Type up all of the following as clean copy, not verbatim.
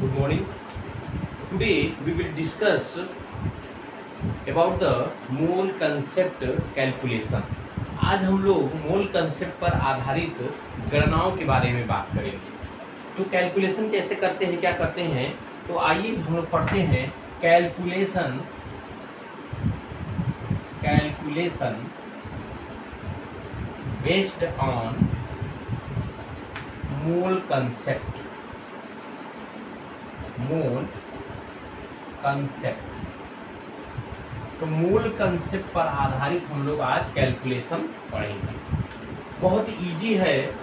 Good morning. Today we will discuss about the mole concept calculation. आज हम लोग मोल concept पर आधारित गणनाओं के बारे में बात करेंगे। तो कैलकुलेशन कैसे करते हैं, क्या करते हैं, तो आइए हम लोग पढ़ते हैं calculation based on mole concept. तो मोल कंसेप्ट पर आधारित हम लोग आज कैलकुलेशन पढ़ेंगे। बहुत इजी है,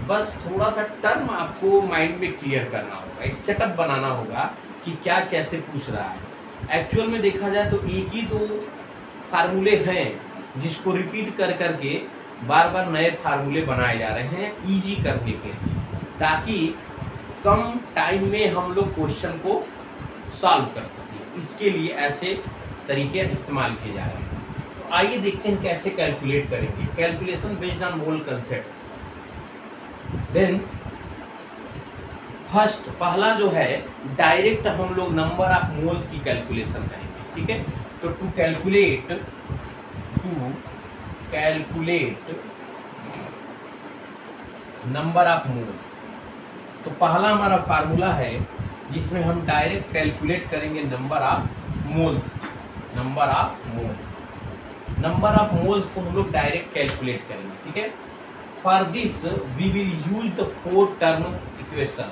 बस थोड़ा सा टर्म आपको माइंड में क्लियर करना होगा, एक सेटअप बनाना होगा कि क्या कैसे पूछ रहा है। एक्चुअल में देखा जाए तो एक ही दो फार्मूले हैं जिसको रिपीट कर करके बार बार नए फार्मूले बनाए जा रहे हैं इजी करने के लिए, ताकि कम टाइम में हम लोग क्वेश्चन को सॉल्व कर सकें। इसके लिए ऐसे तरीके इस्तेमाल किए जा रहे हैं। तो आइए देखते हैं कैसे कैलकुलेट करेंगे। Calculation based on mole concept. Then first पहला जो है डायरेक्ट हम लोग नंबर ऑफ मोल्स की कैलकुलेशन करेंगे। ठीक है, तो to calculate number of moles, तो पहला हमारा फार्मूला है जिसमें हम डायरेक्ट कैलकुलेट करेंगे नंबर ऑफ मोल्स को हम लोग डायरेक्ट कैलकुलेट करेंगे। ठीक है, for this we will use the 4 term equation.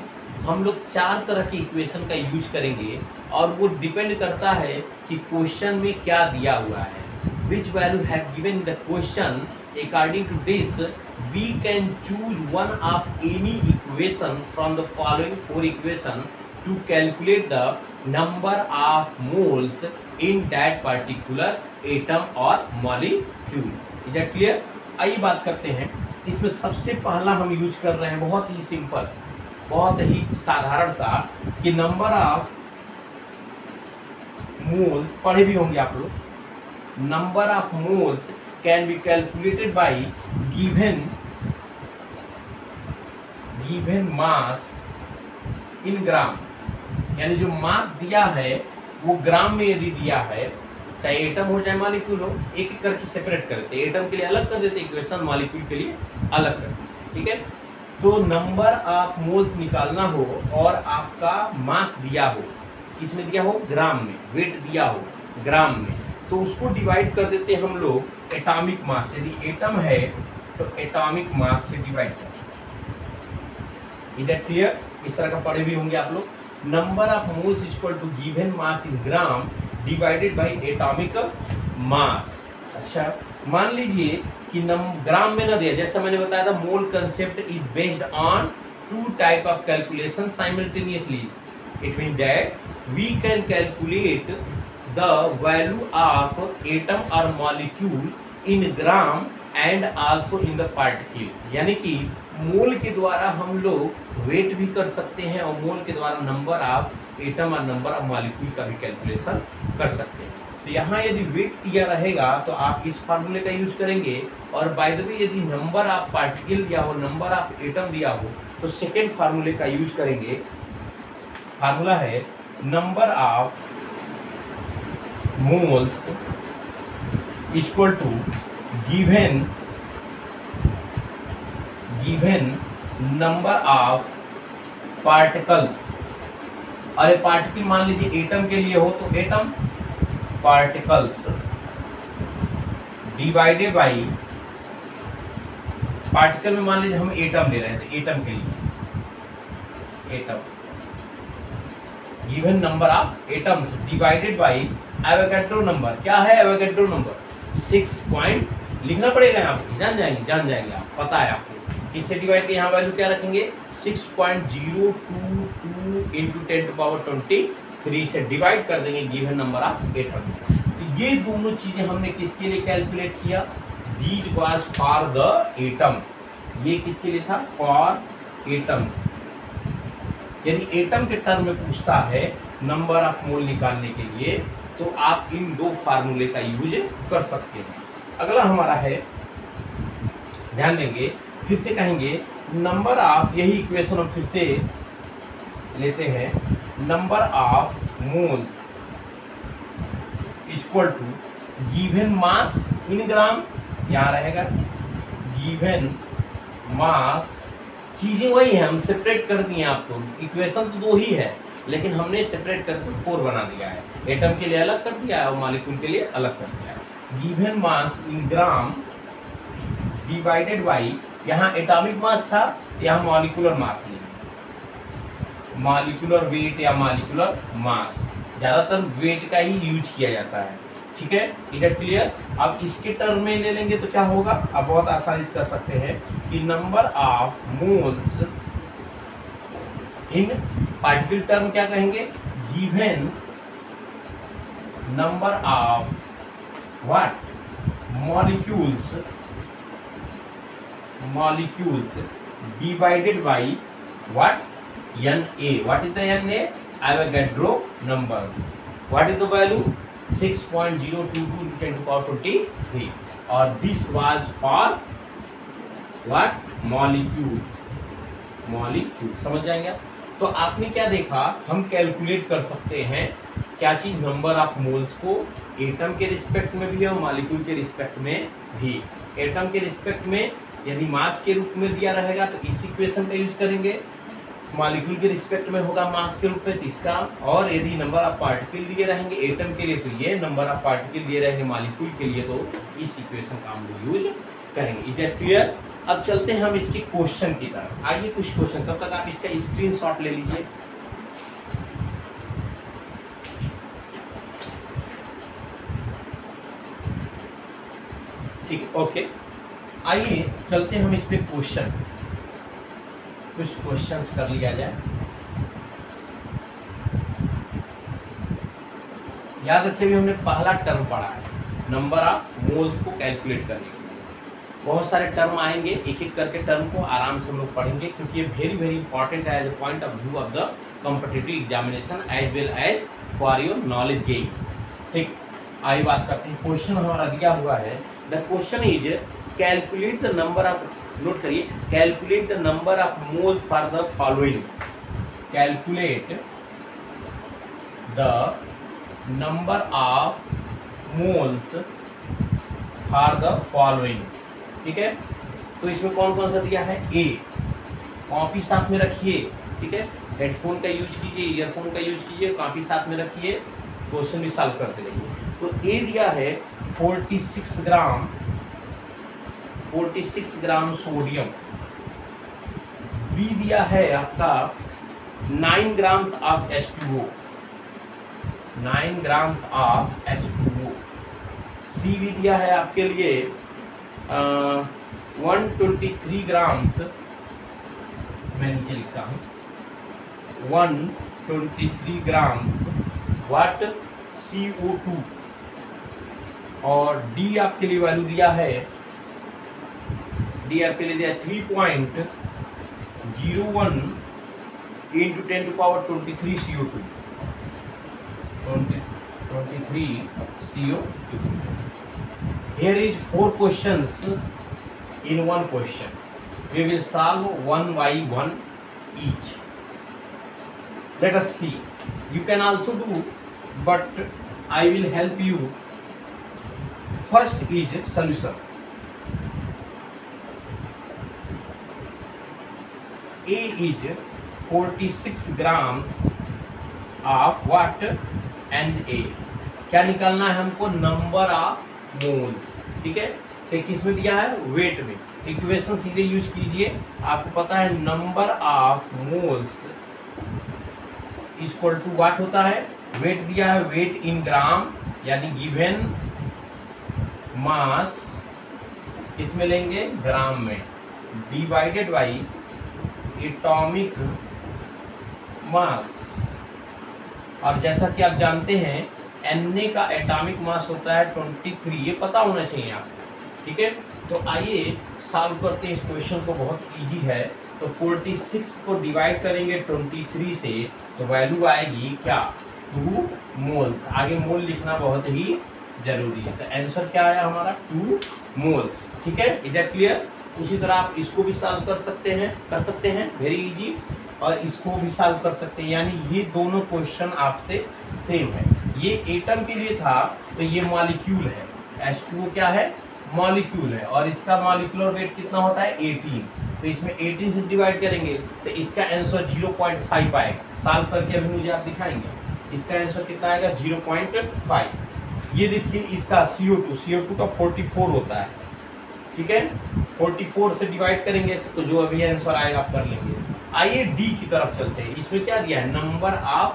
हम लोग 4 तरह की इक्वेशन का यूज करेंगे और वो डिपेंड करता है कि क्वेश्चन में क्या दिया हुआ है, which value have given the question. According to this, we can choose one of any equation from the following 4 equations to calculate the number of moles in that particular atom or molecule. Is that clear? आइए बात करते हैं। इसमें सबसे पहला हम use कर रहे हैं, बहुत ही सिंपल, बहुत ही साधारण सा, कि नंबर ऑफ मोल्स, पढ़े भी होंगे आप लोग। Number of moles can be calculated by given mass in gram। यानी जो मास दिया है वो ग्राम में यदि दिया है, चाहे एटम हो चाहे मॉलिक्यूल हो, एक एक करके सेपरेट करते हैं। एटम के लिए अलग कर देते इक्वेशन, मॉलिक्यूल के लिए अलग कर देते। ठीक है, तो नंबर ऑफ मोल्स निकालना हो और आपका मास दिया हो, किसमें दिया हो, ग्राम में, वेट दिया हो ग्राम में, तो उसको डिवाइड कर देते हैं हम लोग एटॉमिक मास। यदि एटम है तो एटॉमिक मास से डिवाइड करते हैं। Is that clear? इस तरह का पढ़े भी होंगे आप लोग। Number of moles equal to given mass in gram divided by atomic mass. अच्छा, मान लीजिए कि ग्राम में ना दिया, जैसा मैंने बताया था, mole concept is based on 2 type of calculation simultaneously. It mean that we can calculate the value of atom or molecule in gram and also in the particle। यानी कि मोल के द्वारा हम लोग वेट भी कर सकते हैं और मोल के द्वारा नंबर ऑफ एटम और नंबर ऑफ मॉलिक्यूल का भी कैलकुलेशन कर सकते हैं। तो यहाँ यदि वेट दिया रहेगा तो आप इस फार्मूले का यूज करेंगे, और बाय द वे यदि नंबर ऑफ पार्टिकल दिया हो, नंबर ऑफ एटम दिया हो, तो सेकेंड फार्मूले का यूज करेंगे। फार्मूला है number of moles equal to given number of particles। अरे पार्टिकल मान लीजिए एटम के लिए हो तो atom particles divided by, particle में मान लीजिए हम एटम ले रहे हैं तो एटम के लिए atom, given number of atoms divided by Avogadro number. क्या है एवोगैड्रो नंबर? 6 पॉइंट लिखना पड़ेगा यहाँ पे, जान जाएंगे आप, पता है आपको। किससे डिवाइड के यहाँ वैल्यू क्या रखेंगे? 6.022 इंटू 10⁻23 से डिवाइड कर देंगे गिवन नंबर ऑफ एटम। तो ये दोनों चीजें हमने किसके लिए कैलकुलेट किया? These was for the atoms. ये किसके लिए था? For atoms. यदि एटम के टर्म में पूछता है नंबर ऑफ मोल निकालने के लिए, तो आप इन 2 फार्मूले का यूज कर सकते हैं। अगला हमारा है, ध्यान देंगे, फिर से कहेंगे नंबर ऑफ, यही इक्वेशन हम फिर से लेते हैं, number of moles equal to given mass in gram, यहाँ रहेगा गिवन मास, चीजें वही है, हम सेपरेट कर दिए आपको, इक्वेशन तो दो ही है लेकिन हमने सेपरेट करके 4 बना दिया है, एटम के लिए अलग कर दिया है और मॉलिक्यूल के लिए अलग कर दिया है। Given mass in gram divided by, यहाँ एटॉमिक मास था, यहाँ मॉलिक्यूलर मास लेंगे, मॉलिक्यूलर वेट या मॉलिक्यूलर मास, ज़्यादातर वेट का ही यूज किया जाता है, ठीक है, इट इज क्लियर। अब इसके टर्म में ले लेंगे तो क्या होगा, अब बहुत आसानी से कर सकते हैं कि number of moles in particle term क्या कहेंगे, given number of what molecules divided by what Na, what is the Na, Avogadro number, what is the value 6.022 × 10⁻23 और this was for what molecule, समझ जाएंगे। तो आपने क्या देखा, हम कैलकुलेट कर सकते हैं क्या चीज, नंबर ऑफ मोल्स को एटम के रिस्पेक्ट में भी और मॉलिक्यूल के रिस्पेक्ट में भी। एटम के रिस्पेक्ट में यदि मास के रूप में दिया रहेगा तो इस इक्वेशन का यूज करेंगे, मॉलिक्यूल के रिस्पेक्ट में होगा मास के रूप में तो इसका, और यदि नंबर ऑफ पार्टिकल दिए रहेंगे एटम के लिए तो ये, नंबर ऑफ पार्टिकल दिए रहेंगे मॉलिक्यूल के लिए तो इस इक्वेशन का हम लोग यूज करेंगे। It is clear. अब चलते हैं हम इसके क्वेश्चन की तरफ। आइए कुछ क्वेश्चन, तब तक आप इसका स्क्रीनशॉट ले लीजिए। ठीक, ओके, आइए चलते हैं हम इस पे क्वेश्चन, कुछ क्वेश्चंस कर लिया जाए। याद रखिए अभी हमने पहला टर्म पढ़ा है, नंबर ऑफ मोल्स को कैलकुलेट करने के लिए। बहुत सारे टर्म आएंगे, एक एक करके टर्म को आराम से हम लोग पढ़ेंगे क्योंकि ये वेरी वेरी इंपॉर्टेंट है as a point of view of the competitive examination as well as for your knowledge gain. ठीक, आइए बात करते हैं। क्वेश्चन हमारा दिया हुआ है, the question is calculate the number of, note करिए, calculate the number of moles for the following, calculate the number of moles for the following. ठीक है, तो इसमें कौन कौन सा दिया है, ए, कॉपी साथ में रखिए, ठीक है, हेडफोन का यूज कीजिए, ईयरफोन का यूज कीजिए, कॉपी साथ में रखिए, क्वेश्चन भी सॉल्व करते रहिए। तो ए दिया है 46 ग्राम सोडियम, बी दिया है आपका 9 grams of H2O, 9 grams of H2O, सी भी दिया है आपके लिए 123 ग्राम्स, मैं नीचे लिखता हूँ 123 ग्राम्स वाट CO2, और डी आपके लिए वैल्यू दिया है, डी आपके लिए दिया 3.01 × 10⁻23 CO2, 23 CO2। Here is 4 questions in one question. We will solve one by one each. Let us see. You can also do, but I will help you. First is solution. A is 46 grams of what and A, क्या निकालना है हमको, number of moles. ठीक है, तो किस में दिया है, वेट में। इक्वेशन सीधे यूज कीजिए, आपको पता है number of moles equal to what होता है, वेट दिया है, वेट इन ग्राम, यानी गिवन मास किसमें लेंगे, ग्राम में, डिवाइडेड बाई एटॉमिक मास। और जैसा कि आप जानते हैं Na का एटॉमिक मास होता है 23, ये पता होना चाहिए आपको। ठीक है, तो आइए सॉल्व करते हैं इस क्वेश्चन को, बहुत इजी है। तो 46 को डिवाइड करेंगे 23 से तो वैल्यू आएगी क्या, 2 मोल्स। आगे मोल लिखना बहुत ही जरूरी है, तो आंसर क्या आया हमारा, 2 मोल्स। ठीक है, इज दैट क्लियर। उसी तरह आप इसको भी सॉल्व कर सकते हैं वेरी इजी, और इसको भी सॉल्व कर सकते हैं। यानी ये दोनों क्वेश्चन आपसे सेम है। ये एटम के लिए था तो ये मॉलिक्यूल है, H2O क्या है, मॉलिक्यूल है, और इसका मॉलिक्यूलर वेट कितना होता है 18, तो इसमें 18 से डिवाइड करेंगे तो इसका आंसर 0.5 आएगा। सॉल्व करके अभी मुझे आप दिखाएंगे इसका आंसर कितना आएगा 0.5। ये देखिए इसका CO2 का 44 होता है, ठीक है, 44 से डिवाइड करेंगे तो जो अभी आंसर आएगा आप कर लेंगे। आइए डी की तरफ चलते हैं। इसमें क्या दिया है, नंबर ऑफ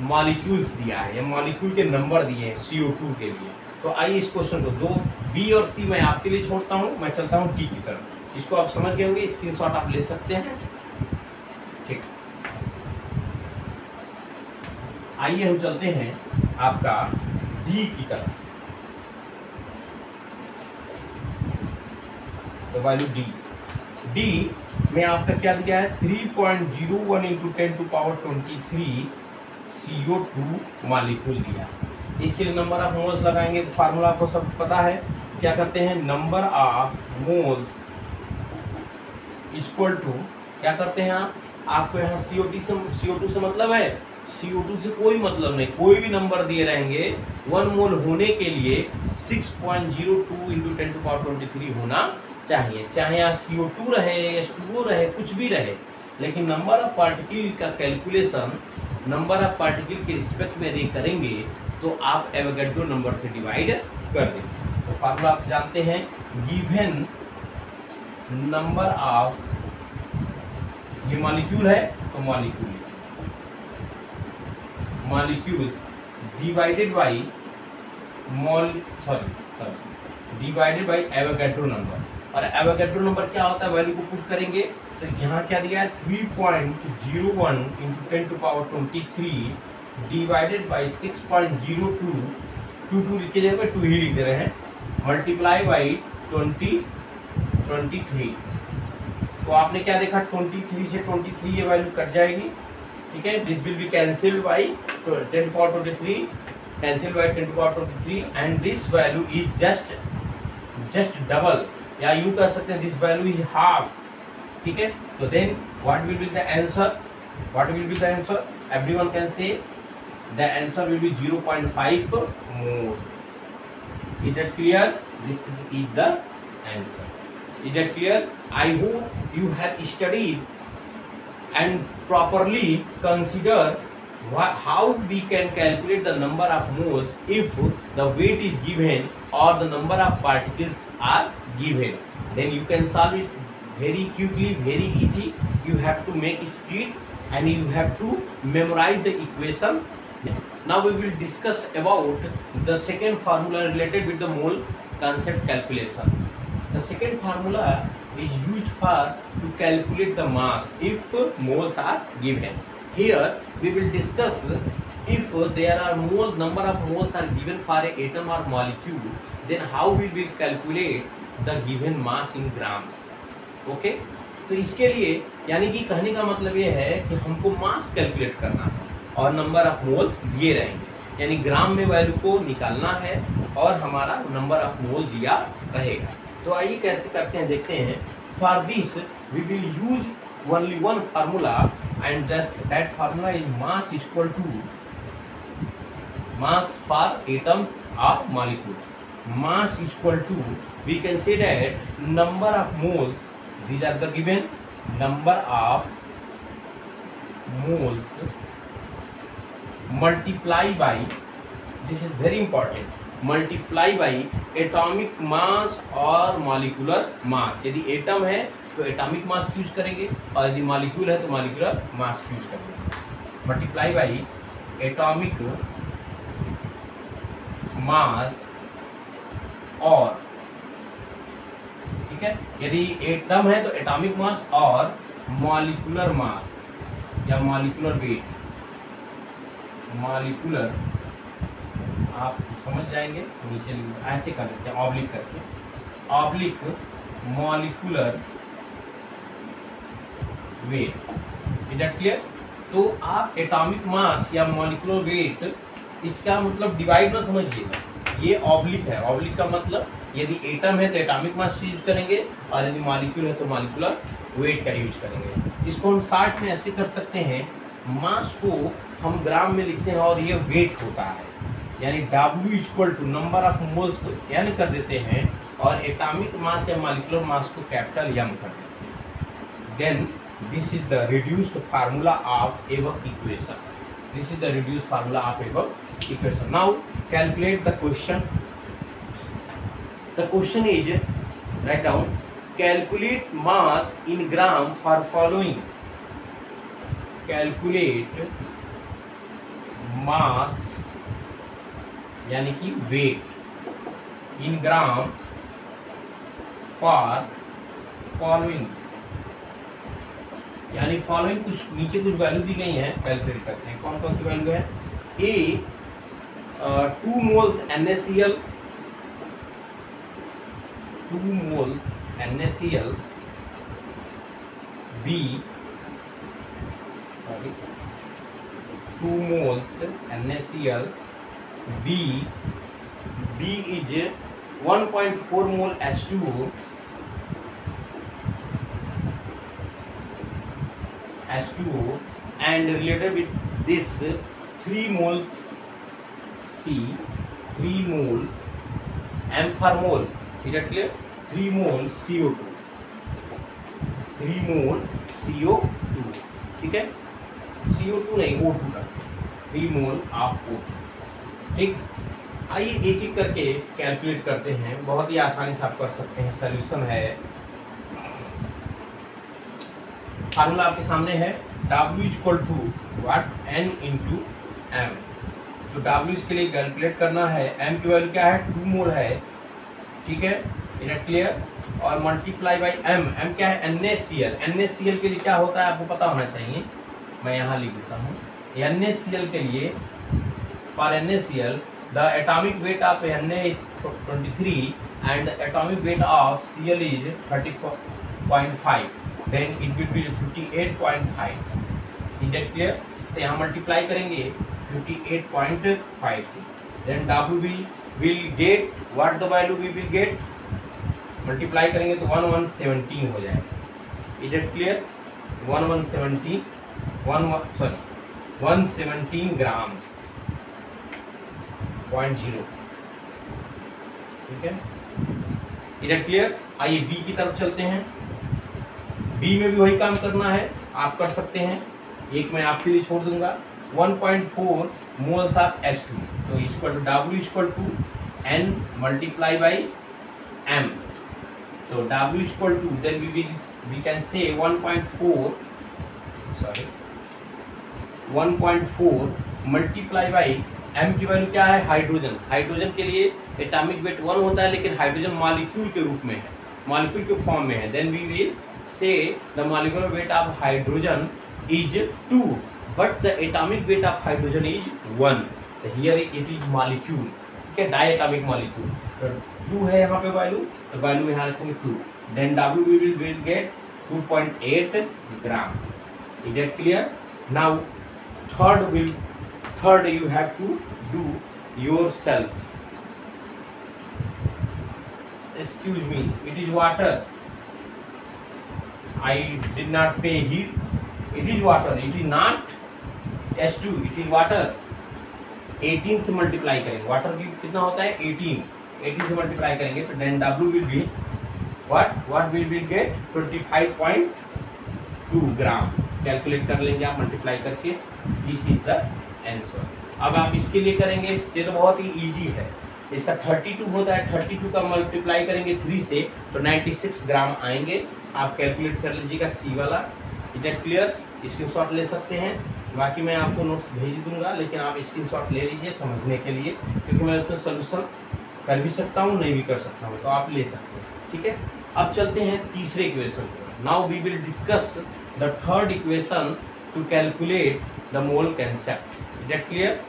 मॉलिक्यूल्स दिया है, मॉलिक्यूल के नंबर दिए हैं CO2 के लिए। तो आइए इस क्वेश्चन को, दो बी और सी मैं आपके लिए छोड़ता हूँ, मैं चलता हूँ डी की तरफ। इसको आप समझ गए होंगे, स्क्रीनशॉट आप ले सकते हैं, ठीक। आइए हम चलते हैं आपका डी की तरफ। तो वैल्यू डी में आपका क्या दिया है 3.01 × 10⁻23 CO2 मॉलिक्यूल दिया है। इसके लिए नंबर ऑफ मोल्स लगाएंगे तो फार्मूला आपको सब पता है। क्या करते हैं, number of moles equal to, क्या करते हैं आपको यहाँ CO2 से मतलब है, CO2 से कोई मतलब नहीं, कोई भी नंबर दिए रहेंगे 1 मोल होने के लिए 6.02 × 10⁻23 होना चाहिए। चाहे यहाँ CO2 रहे, H2O रहे, कुछ भी रहे, लेकिन नंबर ऑफ पार्टिकल का कैलकुलेशन नंबर ऑफ पार्टिकल के रिस्पेक्ट में यदि करेंगे तो आप एवोगैड्रो नंबर से डिवाइड कर देंगे। तो फार्मूला आप जानते हैं, गिवन नंबर ऑफ, ये मॉलिक्यूल है तो molecules divided by divided by Avogadro number. और एवोगैड्रो नंबर क्या होता है, वैल्यू को पुट करेंगे तो यहाँ क्या दिया है 3.01 × 10⁻23 डिवाइडेड बाई 6.02, 22 लिखे जाएगा, 2 ही लिख दे रहे हैं, मल्टीप्लाई बाई 23। तो आपने क्या देखा, 23 से 23 ये वैल्यू कट जाएगी, ठीक है। This will be cancelled by 10⁻23, cancelled by 10⁻23, and this value is just double, या यूँ कह सकते हैं दिस वैल्यू इज हाफ, ठीक है। तो then what will be the answer, everyone can say the answer will be 0.5 more. Is that clear? This is the answer. Is that clear? I hope you have studied and properly consider how we can calculate the number of moles if the weight is given or the number of particles are given. Then you can solve it very quickly, very easy. You have to make it speed and you have to memorize the equation. Now we will discuss about the second formula related with the mole concept calculation. The second formula is used for to calculate the mass if moles are given. Here we will discuss if there are moles, number of moles are given for a atom or molecule, then how we will calculate the given mass in grams. Okay? तो इसके लिए यानी कि कहने का मतलब ये है कि हमको मास कैलकुलेट करना है और नंबर ऑफ मोल्स दिए रहेंगे, यानी ग्राम में वैल्यू को निकालना है और हमारा नंबर ऑफ मोल दिया रहेगा। तो आइए कैसे करते हैं देखते हैं। For this we will use only one formula and that formula is mass equal to mass for atoms और molecule. Mass equal to we can say that number of moles, these are the given number of moles multiply by, this is very important, multiply by atomic mass और molecular mass। यदि atom है तो atomic mass use करेंगे और यदि molecule है तो molecular mass use करेंगे। मल्टीप्लाई बाई एटॉमिक मास और, ठीक है, यदि एटम है तो एटॉमिक मास और मॉलिक्यूलर मास या मॉलिक्यूलर वेट, मॉलिक्यूलर आप समझ जाएंगे, नीचे ऐसे कर देते हैं ऑब्लिक करके, oblique molecular weight. Is that clear? तो आप एटॉमिक मास या मॉलिक्यूलर वेट, इसका मतलब डिवाइड ना समझिएगा, ये ऑब्लिक है, ऑब्लिक का मतलब यदि एटम है तो एटॉमिक मास यूज करेंगे, और यदि मॉलिक्यूल है तो मॉलिक्यूलर वेट का यूज करेंगे। इसको हम शॉर्ट में ऐसे कर सकते हैं, मास को हम ग्राम में लिखते हैं और ये वेट होता है, यानी W equal to number of moles को n कर देते हैं और एटॉमिक मास या मॉलिक्यूलर मास को कैपिटल M कर देते हैं। Then this is the reduced formula of above equation. This is the reduced formula of above equation. Now calculate the question. The question is, write down, calculate mass in gram for following. Calculate mass यानी कि weight in gram for following, यानी following कुछ नीचे कुछ value दी गई है, calculate करते हैं। कौन कौन सी वैल्यू है? A 2 moles NaCl, 2 moles NaCl, B 2 moles NaCl, B is 1.4 mole H2O, and related with this 3 mole C, 3 mole M per mole, is that clear? 3 mole CO2, 3 mole CO2, ठीक है, CO2 नहीं O2 का, 3 mole of O2, ठीक। आइए एक एक करके calculate करते हैं, बहुत ही आसानी से आप कर सकते हैं। सॉल्यूशन है, फार्मूला आपके सामने है, W equal to what N into M। तो W इसके लिए कैलकुलेट करना है, M की वैल्यू क्या है? 2 मोल है, ठीक है, इट क्लियर, और मल्टीप्लाई बाई M क्या है? NaCl। NaCl के लिए क्या होता है आपको पता होना चाहिए, मैं यहाँ लिख देता हूँ। NaCl के लिए, for NaCl the atomic weight of Na is 23 and the atomic weight of Cl is 30.5, then it will be 58.5, is that clear? तो यहाँ मल्टीप्लाई करेंगे 58.5 से, then W will get what the value we will get, multiply करेंगे तो 1117 हो जाएगा, is that clear? 117 grams 0.0, ठीक है, इधर क्लियर। आइए बी की तरफ चलते हैं। बी में भी वही काम करना है, आप कर सकते हैं, एक मैं आपके लिए छोड़ दूंगा। 1.4 मोल्स ऑफ H2, तो equal to W equal to N multiply by M, तो W equal to then we can say 1.4 multiply by M की वैल्यू क्या है? हाइड्रोजन। हाइड्रोजन के लिए एटॉमिक वेट 1 होता है, लेकिन हाइड्रोजन मॉलिक्यूल के रूप में है, मॉलिक्यूल के फॉर्म में है। Then we will say the molecular weight of hydrogen is 2 but the atomic weight of hydrogen is 1, here it is molecule, ठीक है, डाई एटॉमिक मॉलिक्यूल। तो 2 है यहाँ पे वैल्यू, तो वैल्यू में यहाँ रखेंगे 2, then W we will get 2.8 gram. Is that clear? Now third you have to do yourself. Excuse me, it is water. I did not pay heat. It is water, it is not H2, it is water। 18 से multiply करेंगे, water की कितना होता है? 18 से multiply करेंगे तो then W will be what we will get 25.2 gram. Calculate कर लेंगे आप मल्टीप्लाई करके, दिस इज द आंसर। अब आप इसके लिए करेंगे, ये तो बहुत ही इजी है, इसका 32 होता है, 32 का मल्टीप्लाई करेंगे 3 से तो 96 ग्राम आएंगे। आप कैलकुलेट कर लीजिएगा सी वाला। It is clear? स्क्रीनशॉट ले सकते हैं, बाकी मैं आपको नोट्स भेज दूंगा, लेकिन आप स्क्रीनशॉट ले लीजिए समझने के लिए, क्योंकि मैं उसमें सोल्यूशन कर भी सकता हूँ, नहीं भी कर सकता हूँ, तो आप ले सकते हैं, ठीक है। अब चलते हैं तीसरे इक्वेशन पर। Now we will discuss the third equation to calculate the mole concept. Is that clear?